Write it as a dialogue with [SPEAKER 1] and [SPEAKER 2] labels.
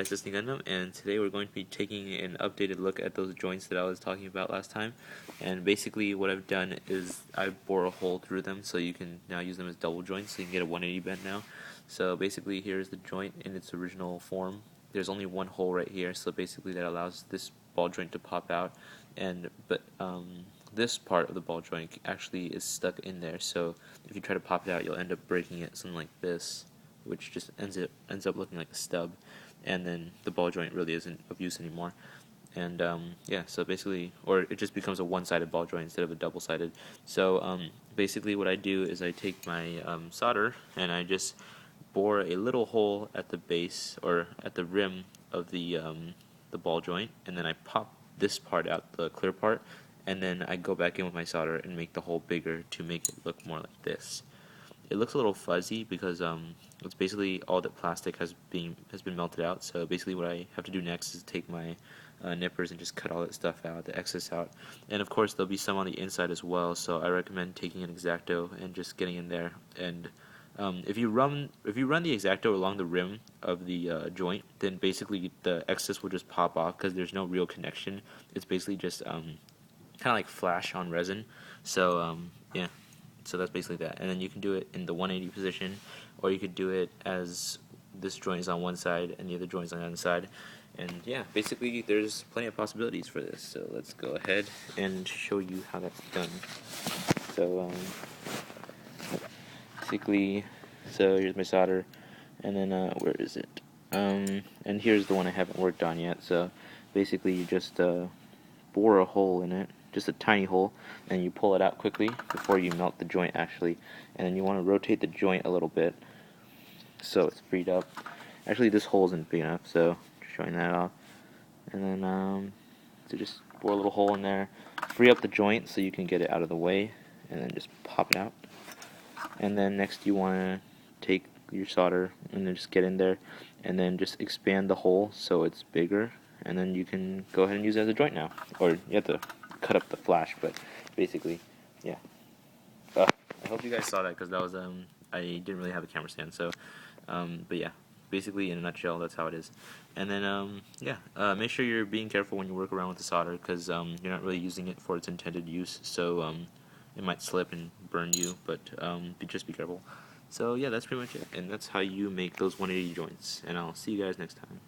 [SPEAKER 1] It's Destinygundum, and today we're going to be taking an updated look at those joints that I was talking about last time. And basically what I've done is I bore a hole through them so you can now use them as double joints, so you can get a 180 bend now. So basically here's the joint in its original form. There's only one hole right here, so basically that allows this ball joint to pop out, but this part of the ball joint actually is stuck in there, so if you try to pop it out you'll end up breaking it, something like this, which just ends up looking like a stub, and then the ball joint really isn't of use anymore. And yeah, so basically, or it just becomes a one-sided ball joint instead of a double-sided. So basically what I do is I take my solder and I just bore a little hole at the base or at the rim of the ball joint, and then I pop this part out, the clear part, and then I go back in with my solder and make the hole bigger to make it look more like this. It looks a little fuzzy because it's basically all that plastic has been melted out. So basically what I have to do next is take my nippers and just cut all that stuff out, the excess out. And of course there'll be some on the inside as well, so I recommend taking an X-Acto and just getting in there. And if you run the X-Acto along the rim of the joint, then basically the excess will just pop off because there's no real connection. It's basically just kind of like flash on resin. So yeah. So that's basically that. And then you can do it in the 180 position, or you could do it as this joint is on one side and the other joint is on the other side. And yeah, basically there's plenty of possibilities for this. So let's go ahead and show you how that's done. So basically, so here's my solder, and then where is it? And here's the one I haven't worked on yet. So basically you just bore a hole in it, just a tiny hole, and you pull it out quickly before you melt the joint actually. And then you want to rotate the joint a little bit so it's freed up. Actually this hole isn't big enough, so just showing that off. And then so just bore a little hole in there, free up the joint so you can get it out of the way, and then just pop it out. And then next you want to take your solder and then just get in there and then just expand the hole so it's bigger, and then you can go ahead and use it as a joint now. Or you have to cut up the flash, but basically, yeah. I hope you guys saw that because that was I didn't really have a camera stand, so but yeah, basically in a nutshell that's how it is. And then yeah, make sure you're being careful when you work around with the solder because you're not really using it for its intended use, so it might slip and burn you, but just be careful. So yeah, that's pretty much it, and that's how you make those 180 joints, and I'll see you guys next time.